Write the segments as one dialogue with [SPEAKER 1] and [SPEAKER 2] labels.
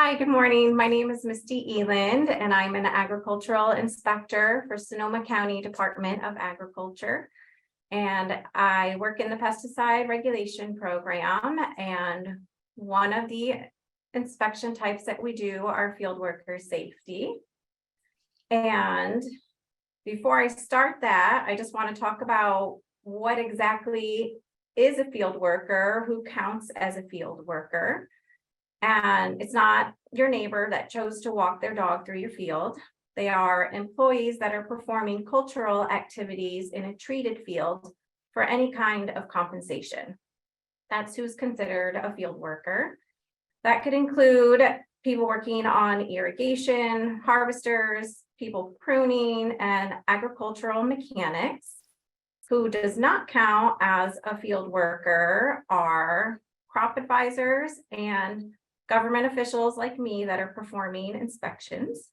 [SPEAKER 1] Hi, good morning. My name is Misty Eland, and I'm an agricultural inspector for Sonoma County Department of Agriculture. And I work in the pesticide regulation program. And one of the inspection types that we do are field worker safety. And before I start that, I just want to talk about what exactly is a field worker, who counts as a field worker. And it's not your neighbor that chose to walk their dog through your field. They are employees that are performing cultural activities in a treated field for any kind of compensation. That's who's considered a field worker. That could include people working on irrigation, harvesters, people pruning, and agricultural mechanics. Who does not count as a field worker are crop advisors and government officials like me that are performing inspections.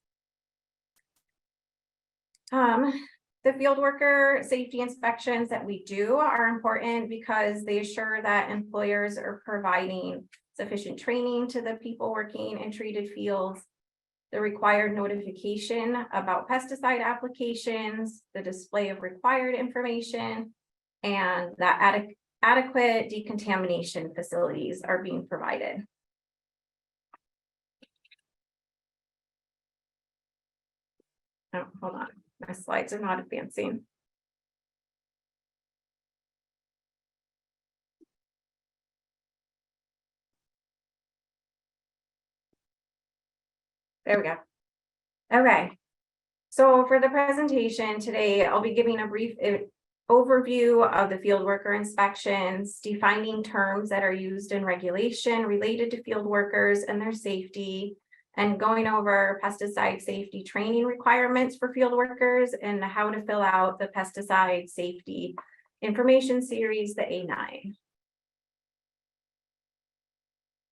[SPEAKER 1] The field worker safety inspections that we do are important because they assure that employers are providing sufficient training to the people working in treated fields, the required notification about pesticide applications, the display of required information, and that adequate decontamination facilities are being provided. Oh, hold on, my slides are not advancing. There we go. Okay, so for the presentation today, I'll be giving a brief overview of the field worker inspections, defining terms that are used in regulation related to field workers and their safety, and going over pesticide safety training requirements for field workers and how to fill out the pesticide safety information series, the A9.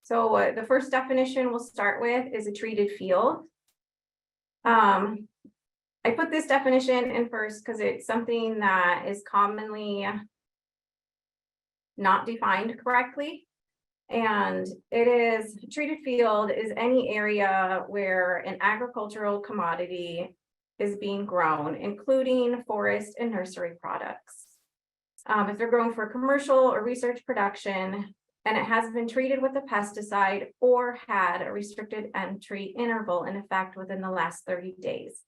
[SPEAKER 1] So the first definition we'll start with is a treated field. I put this definition in first because it's something that is commonly not defined correctly. And it is treated field is any area where an agricultural commodity is being grown, including forest and nursery products. If they're grown for commercial or research production, and it has been treated with a pesticide or had a restricted entry interval in effect within the last 30 days.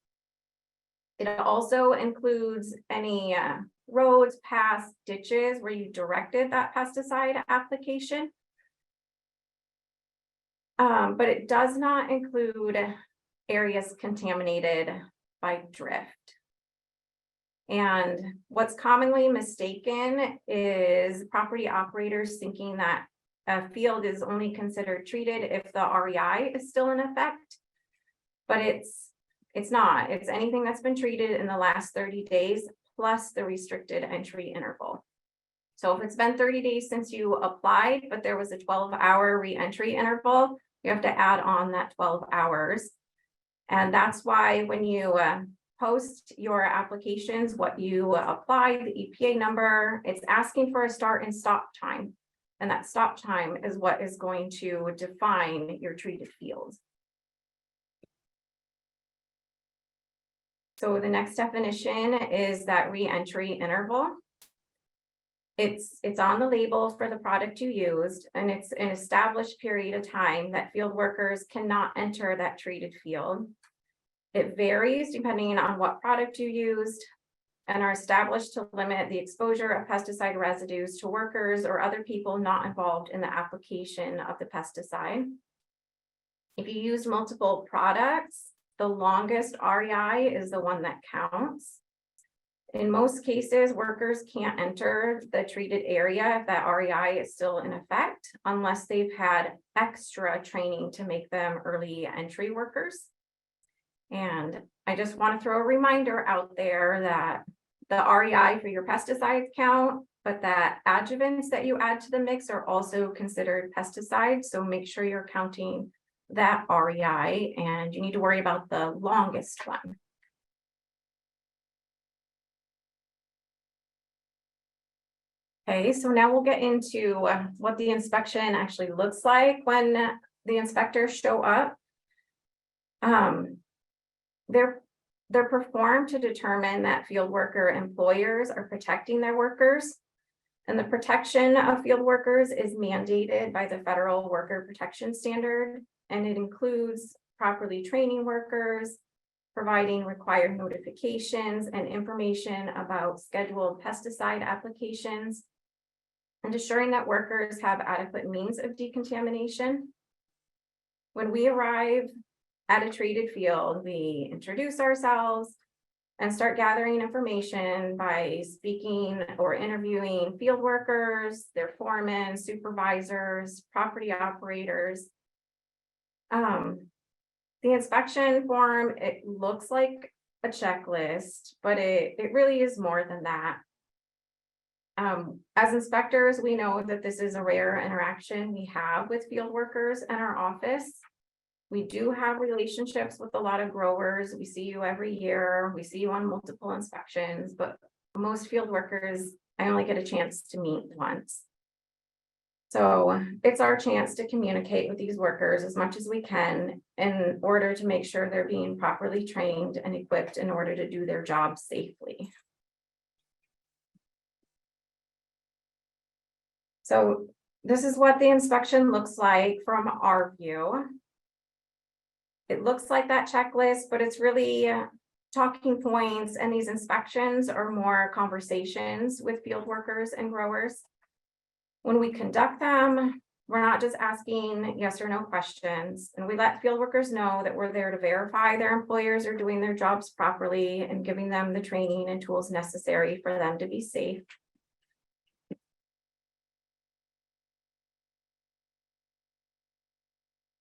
[SPEAKER 1] It also includes any roads, paths, ditches where you directed that pesticide application. But it does not include areas contaminated by drift. And what's commonly mistaken is property operators thinking that a field is only considered treated if the REI is still in effect, but it's not. It's anything that's been treated in the last 30 days plus the restricted entry interval. So if it's been 30 days since you applied, but there was a 12-hour re-entry interval, you have to add on that 12 hours. And that's why when you post your applications, what you apply, the EPA number, it's asking for a start and stop time. And that stop time is what is going to define your treated field. So the next definition is that re-entry interval. It's on the label for the product you used, and it's an established period of time that field workers cannot enter that treated field. It varies depending on what product you used and are established to limit the exposure of pesticide residues to workers or other people not involved in the application of the pesticide. If you use multiple products, the longest REI is the one that counts. In most cases, workers can't enter the treated area if that REI is still in effect, unless they've had extra training to make them early entry workers. And I just want to throw a reminder out there that the REI for your pesticides count, but that adjuvants that you add to the mix are also considered pesticides. So make sure you're counting that REI, and you need to worry about the longest one. Okay, so now we'll get into what the inspection actually looks like when the inspectors show up. They're performed to determine that field worker employers are protecting their workers. And the protection of field workers is mandated by the Federal Worker Protection Standard, and it includes properly training workers, providing required notifications and information about scheduled pesticide applications, and assuring that workers have adequate means of decontamination. When we arrive at a treated field, we introduce ourselves and start gathering information by speaking or interviewing field workers, their foremen, supervisors, property operators. The inspection form, it looks like a checklist, but it really is more than that. As inspectors, we know that this is a rare interaction we have with field workers in our office. We do have relationships with a lot of growers. We see you every year. We see you on multiple inspections, but most field workers, I only get a chance to meet once. So it's our chance to communicate with these workers as much as we can in order to make sure they're being properly trained and equipped in order to do their job safely. So this is what the inspection looks like from our view. It looks like that checklist, but it's really talking points, and these inspections are more conversations with field workers and growers. When we conduct them, we're not just asking yes or no questions, and we let field workers know that we're there to verify their employers are doing their jobs properly and giving them the training and tools necessary for them to be safe.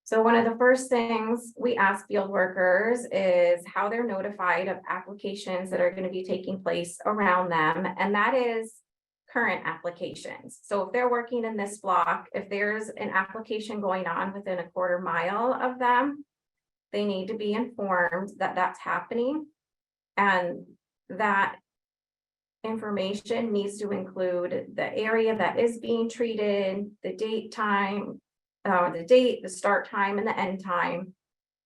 [SPEAKER 1] So one of the first things we ask field workers is how they're notified of applications that are going to be taking place around them, and that is current applications. So if they're working in this block, if there's an application going on within a quarter mile of them, they need to be informed that that's happening, and that information needs to include the area that is being treated, the date, time, the start time and the end time,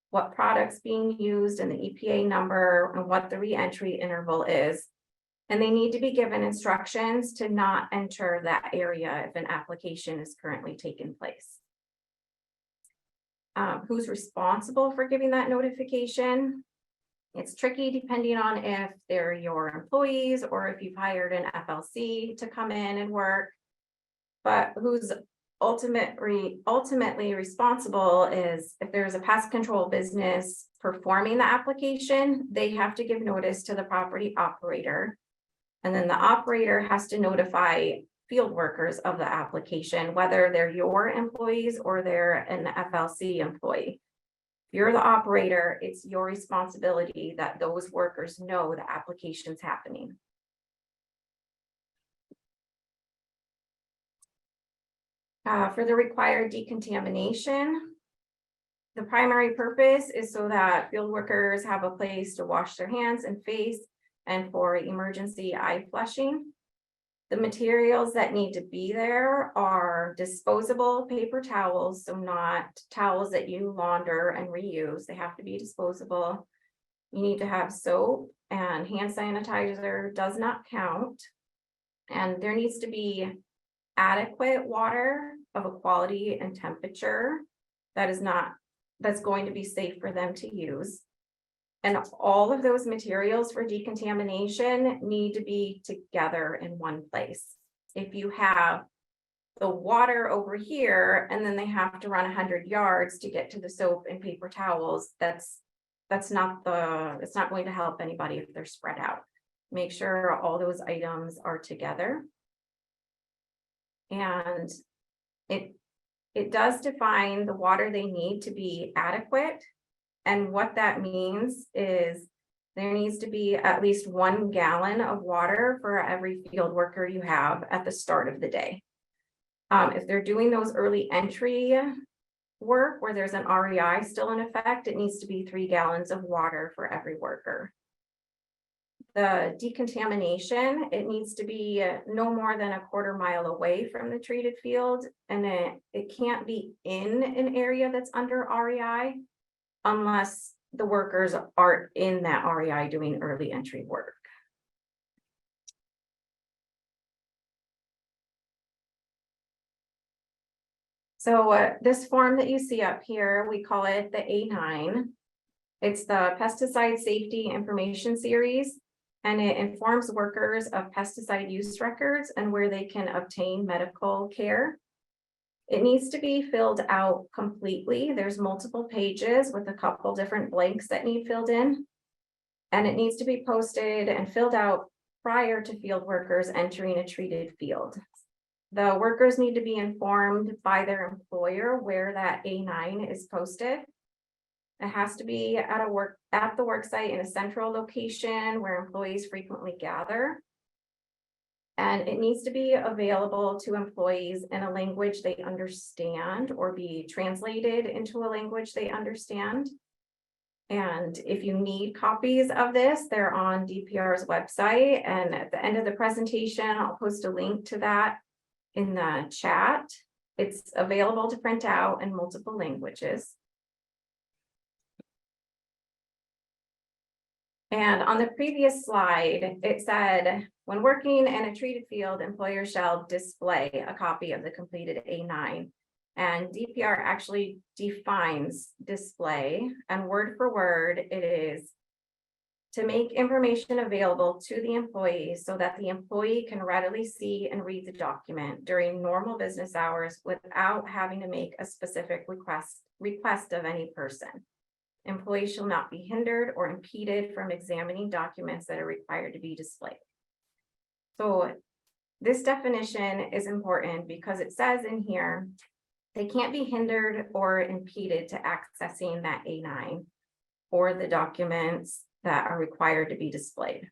[SPEAKER 1] what products being used and the EPA number, and what the re-entry interval is. And they need to be given instructions to not enter that area if an application is currently taking place. Who's responsible for giving that notification? It's tricky depending on if they're your employees or if you've hired an FLC to come in and work. But who's ultimately responsible is if there's a pest control business performing the application, they have to give notice to the property operator. And then the operator has to notify field workers of the application, whether they're your employees or they're an FLC employee. If you're the operator, it's your responsibility that those workers know the application's happening. For the required decontamination, the primary purpose is so that field workers have a place to wash their hands and face and for emergency eye flushing. The materials that need to be there are disposable paper towels, so not towels that you launder and reuse. They have to be disposable. You need to have soap, and hand sanitizer does not count. And there needs to be adequate water of a quality and temperature that's going to be safe for them to use. And all of those materials for decontamination need to be together in one place. If you have the water over here and then they have to run 100 yards to get to the soap and paper towels, it's not going to help anybody if they're spread out. Make sure all those items are together. And it does define the water they need to be adequate. And what that means is there needs to be at least 1 gallon of water for every field worker you have at the start of the day. If they're doing those early entry work where there's an REI still in effect, it needs to be 3 gallons of water for every worker. The decontamination, it needs to be no more than a quarter mile away from the treated field, and it can't be in an area that's under REI unless the workers are in that REI doing early entry work. So this form that you see up here, we call it the A9. It's the Pesticide Safety Information Series, and it informs workers of pesticide use records and where they can obtain medical care. It needs to be filled out completely. There's multiple pages with a couple different blanks that need filled in. And it needs to be posted and filled out prior to field workers entering a treated field. The workers need to be informed by their employer where that A9 is posted. It has to be at the work site in a central location where employees frequently gather. And it needs to be available to employees in a language they understand or be translated into a language they understand. And if you need copies of this, they're on DPR's website. And at the end of the presentation, I'll post a link to that in the chat. It's available to print out in multiple languages. And on the previous slide, it said, when working in a treated field, employers shall display a copy of the completed A9. And DPR actually defines display, and word for word, it is to make information available to the employee so that the employee can readily see and read the document during normal business hours without having to make a specific request of any person. Employees shall not be hindered or impeded from examining documents that are required to be displayed. So this definition is important because it says in here, they can't be hindered or impeded to accessing that A9 or the documents that are required to be displayed.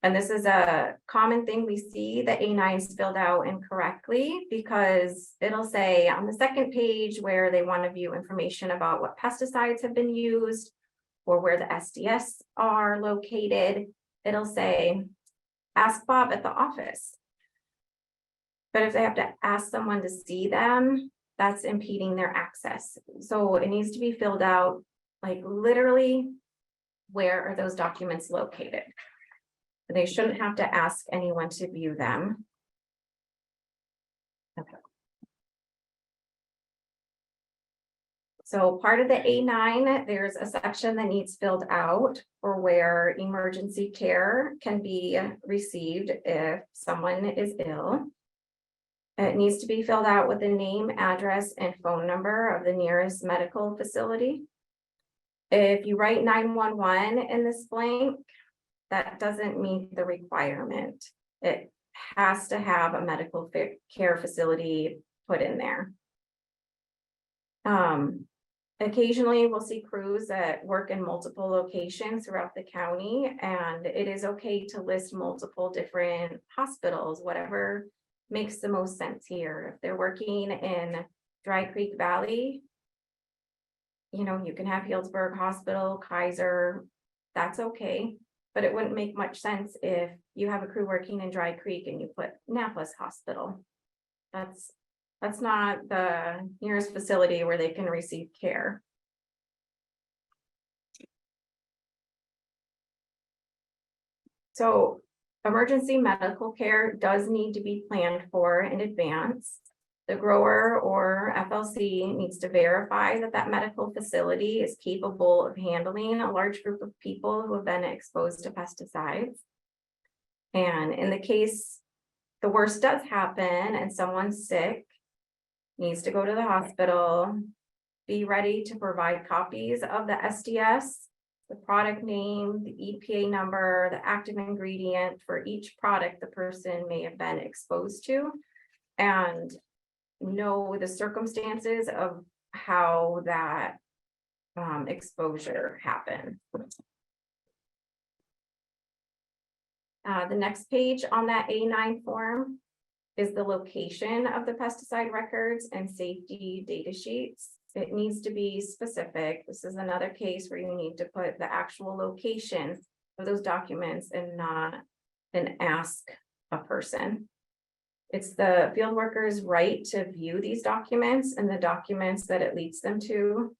[SPEAKER 1] And this is a common thing we see, the A9 is filled out incorrectly because it'll say on the second page where they want to view information about what pesticides have been used or where the SDS are located, it'll say, ask Bob at the office. But if they have to ask someone to see them, that's impeding their access. So it needs to be filled out, like literally, where are those documents located? They shouldn't have to ask anyone to view them. Okay. So part of the A9, there's a section that needs filled out for where emergency care can be received if someone is ill. It needs to be filled out with the name, address, and phone number of the nearest medical facility. If you write 911 in this blank, that doesn't meet the requirement. It has to have a medical care facility put in there. Occasionally we'll see crews that work in multiple locations throughout the county, and it is okay to list multiple different hospitals, whatever makes the most sense here. If they're working in Dry Creek Valley, you know, you can have Healdsburg Hospital, Kaiser, that's okay. But it wouldn't make much sense if you have a crew working in Dry Creek and you put Napa's Hospital. That's not the nearest facility where they can receive care. So emergency medical care does need to be planned for in advance. The grower or FLC needs to verify that that medical facility is capable of handling a large group of people who have been exposed to pesticides. And in the case the worst does happen and someone's sick, needs to go to the hospital, be ready to provide copies of the SDS, the product name, the EPA number, the active ingredient for each product the person may have been exposed to, and know the circumstances of how that exposure happened. The next page on that A9 form is the location of the pesticide records and safety data sheets. It needs to be specific. This is another case where you need to put the actual location of those documents and not an ask a person. It's the field worker's right to view these documents and the documents that it leads them to.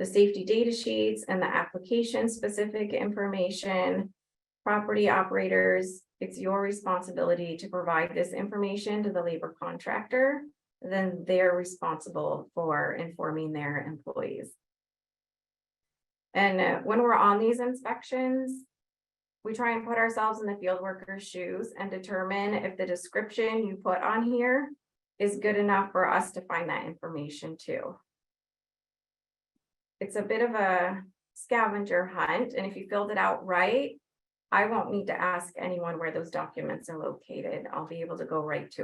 [SPEAKER 1] the safety data sheets and the application specific information. Property operators, it's your responsibility to provide this information to the labor contractor. Then they're responsible for informing their employees. And when we're on these inspections, we try and put ourselves in the field worker's shoes and determine if the description you put on here is good enough for us to find that information too. It's a bit of a scavenger hunt, and if you filled it out right, I won't need to ask anyone where those documents are located. I'll be able to go right to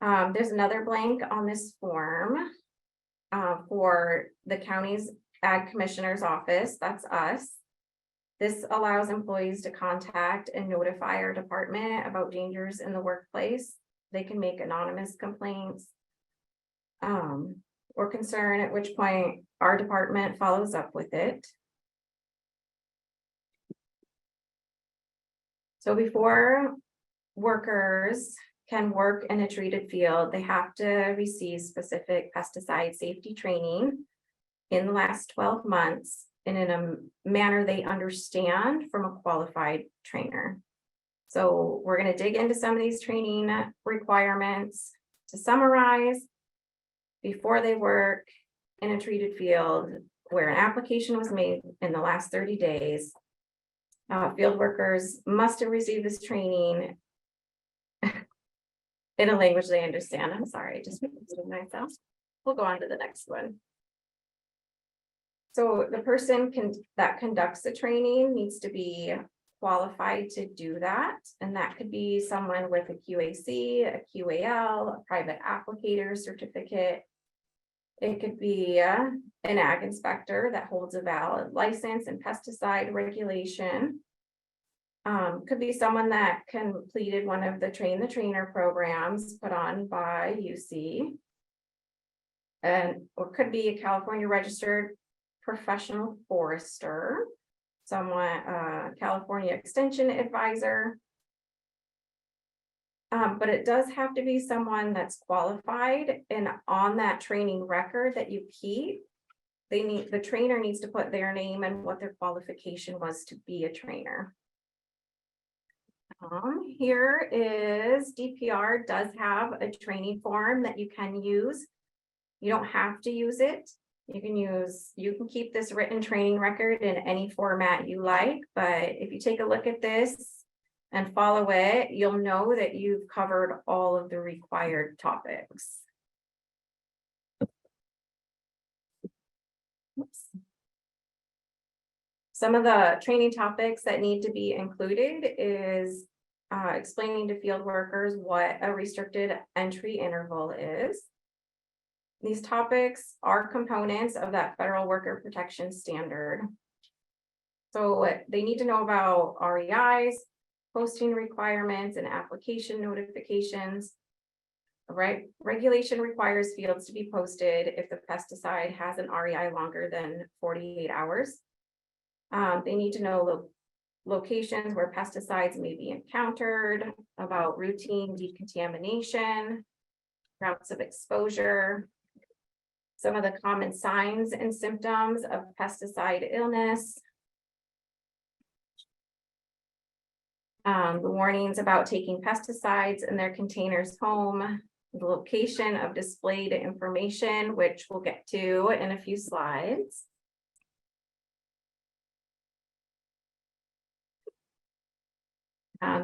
[SPEAKER 1] them. There's another blank on this form for the county's Ag Commissioner's office. That's us. This allows employees to contact and notify our department about dangers in the workplace. They can make anonymous complaints or concern, at which point our department follows up with it. So before workers can work in a treated field, they have to receive specific pesticide safety training in the last 12 months and in a manner they understand from a qualified trainer. So we're going to dig into some of these training requirements. To summarize, before they work in a treated field where an application was made in the last 30 days, field workers must have received this training in a language they understand. I'm sorry, I just repeated myself. We'll go on to the next one. So the person that conducts the training needs to be qualified to do that. And that could be someone with a QAC, a QAL, a private applicator certificate. It could be an ag inspector that holds a valid license in pesticide regulation. Could be someone that completed one of the train the trainer programs put on by UC. Or could be a California registered professional forester, someone, California extension advisor. But it does have to be someone that's qualified, and on that training record that you keep, the trainer needs to put their name and what their qualification was to be a trainer. Here is DPR does have a training form that you can use. You don't have to use it. You can keep this written training record in any format you like, but if you take a look at this and follow it, you'll know that you've covered all of the required topics. Oops. Some of the training topics that need to be included is explaining to field workers what a restricted entry interval is. These topics are components of that federal worker protection standard. So they need to know about REIs, posting requirements, and application notifications. Right, regulation requires fields to be posted if the pesticide has an REI longer than 48 hours. They need to know locations where pesticides may be encountered, about routine decontamination, routes of exposure, some of the common signs and symptoms of pesticide illness, the warnings about taking pesticides in their containers home, the location of displayed information, which we'll get to in a few slides.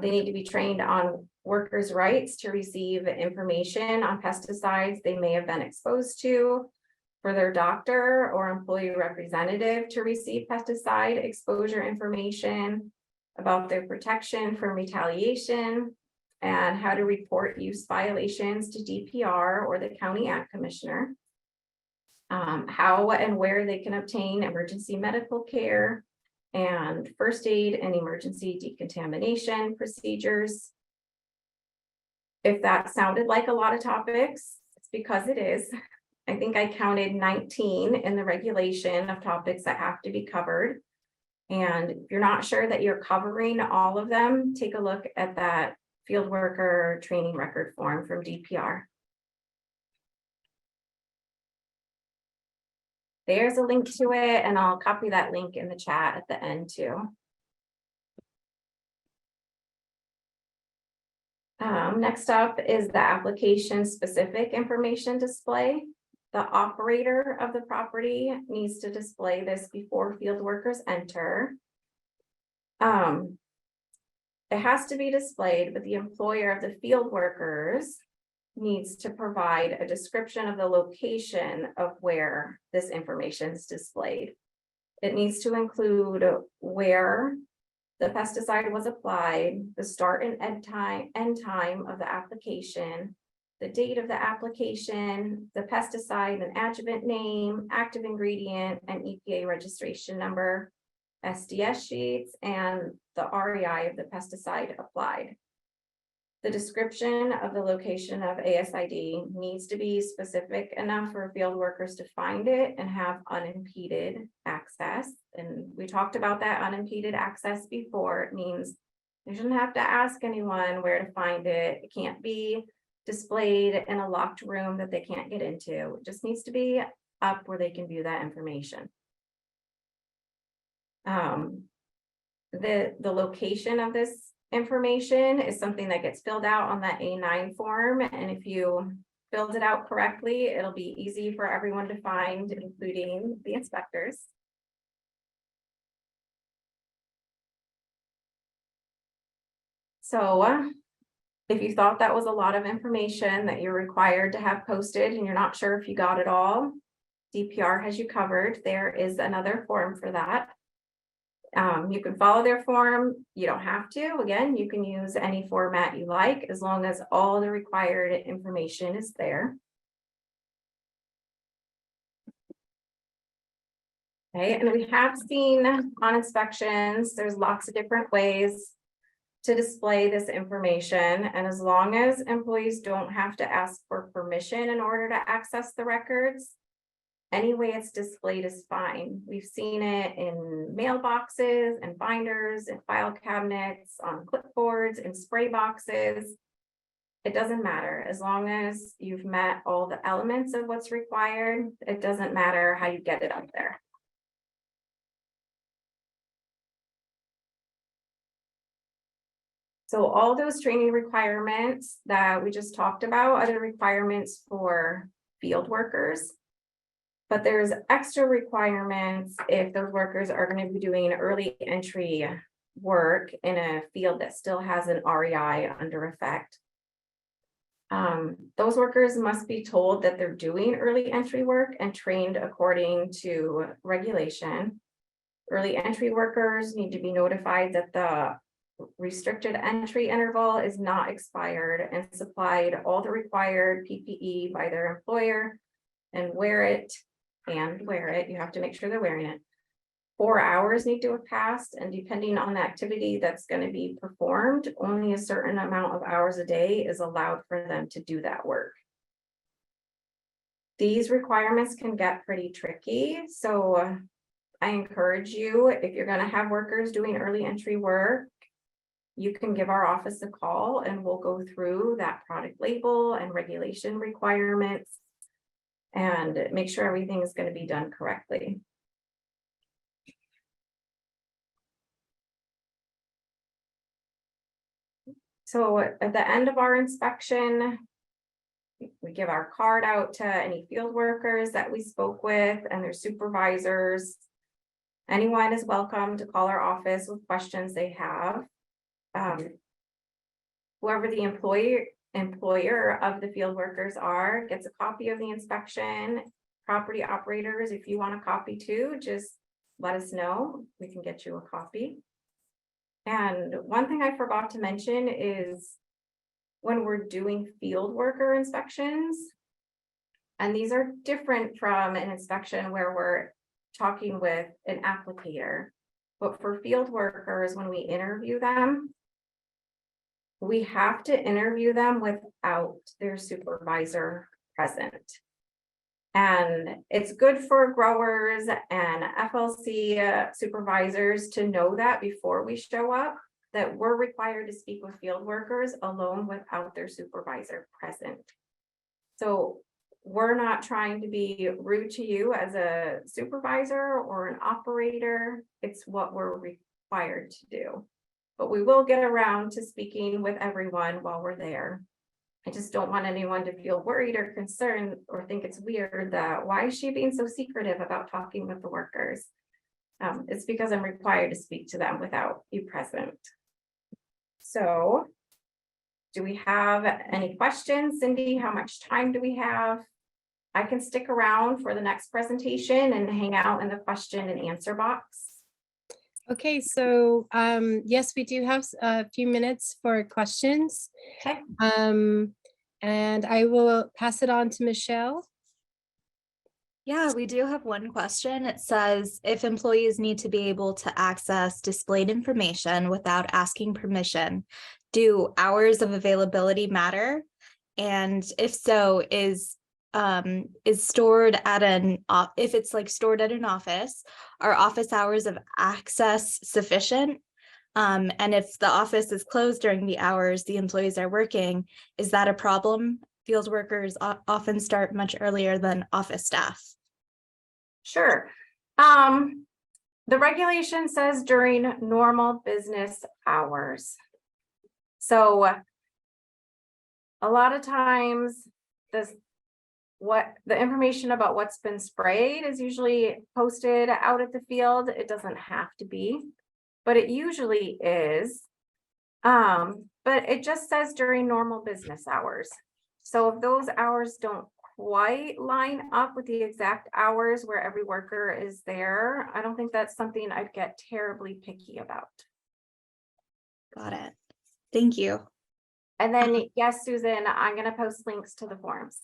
[SPEAKER 1] They need to be trained on workers' rights to receive information on pesticides they may have been exposed to, for their doctor or employee representative to receive pesticide exposure information, about their protection from retaliation, and how to report use violations to DPR or the county ag commissioner, how and where they can obtain emergency medical care, and first aid and emergency decontamination procedures. If that sounded like a lot of topics, it's because it is. I think I counted 19 in the regulation of topics that have to be covered. And if you're not sure that you're covering all of them, take a look at that field worker training record form from DPR. There's a link to it, and I'll copy that link in the chat at the end too. Next up is the application specific information display. The operator of the property needs to display this before field workers enter. It has to be displayed, but the employer of the field workers needs to provide a description of the location of where this information is displayed. It needs to include where the pesticide was applied, the start and end time of the application, the date of the application, the pesticide and adjuvant name, active ingredient, and EPA registration number, SDS sheets, and the REI of the pesticide applied. The description of the location of ASID needs to be specific enough for field workers to find it and have unimpeded access. And we talked about that unimpeded access before. It means they shouldn't have to ask anyone where to find it. It can't be displayed in a locked room that they can't get into. It just needs to be up where they can view that information. The location of this information is something that gets filled out on that A9 form, and if you filled it out correctly, it'll be easy for everyone to find, including the inspectors. So if you thought that was a lot of information that you're required to have posted and you're not sure if you got it all, DPR has you covered. There is another form for that. You can follow their form. You don't have to. Again, you can use any format you like as long as all the required information is there. Okay, and we have seen on inspections, there's lots of different ways to display this information. And as long as employees don't have to ask for permission in order to access the records, any way it's displayed is fine. We've seen it in mailboxes and binders and file cabinets, on clipboards and spray boxes. It doesn't matter. As long as you've met all the elements of what's required, it doesn't matter how you get it up there. So all those training requirements that we just talked about are the requirements for field workers. But there's extra requirements if those workers are going to be doing early entry work in a field that still has an REI under effect. Those workers must be told that they're doing early entry work and trained according to regulation. Early entry workers need to be notified that the restricted entry interval is not expired and supplied all the required PPE by their employer and wear it. You have to make sure they're wearing it. 4 hours need to have passed, and depending on the activity that's going to be performed, only a certain amount of hours a day is allowed for them to do that work. These requirements can get pretty tricky, so I encourage you, if you're going to have workers doing early entry work, you can give our office a call and we'll go through that product label and regulation requirements and make sure everything is going to be done correctly. So at the end of our inspection, we give our card out to any field workers that we spoke with and their supervisors. Anyone is welcome to call our office with questions they have. Whoever the employer of the field workers are gets a copy of the inspection. Property operators, if you want a copy too, just let us know. We can get you a copy. And one thing I forgot to mention is when we're doing field worker inspections, and these are different from an inspection where we're talking with an applicator, but for field workers, when we interview them, we have to interview them without their supervisor present. And it's good for growers and FLC supervisors to know that before we show up, that we're required to speak with field workers alone without their supervisor present. So we're not trying to be rude to you as a supervisor or an operator. It's what we're required to do. But we will get around to speaking with everyone while we're there. I just don't want anyone to feel worried or concerned or think it's weird that why is she being so secretive about talking with the workers? It's because I'm required to speak to them without you present. So, do we have any questions? Cindy, how much time do we have? I can stick around for the next presentation and hang out in the question and answer box.
[SPEAKER 2] Okay, so yes, we do have a few minutes for questions.
[SPEAKER 1] Okay.
[SPEAKER 2] And I will pass it on to Michelle.
[SPEAKER 3] Yeah, we do have one question. It says, if employees need to be able to access displayed information without asking permission, do hours of availability matter? And if so, is stored at if it's like stored at an office, are office hours of access sufficient? And if the office is closed during the hours the employees are working, is that a problem? Field workers often start much earlier than office staff.
[SPEAKER 1] Sure. The regulation says during normal business hours. So a lot of times the information about what's been sprayed is usually posted out at the field. It doesn't have to be, but it usually is. But it just says during normal business hours. So if those hours don't quite line up with the exact hours where every worker is there, I don't think that's something I'd get terribly picky about.
[SPEAKER 3] Got it. Thank you.
[SPEAKER 1] And then, yes, Susan, I'm going to post links to the forms.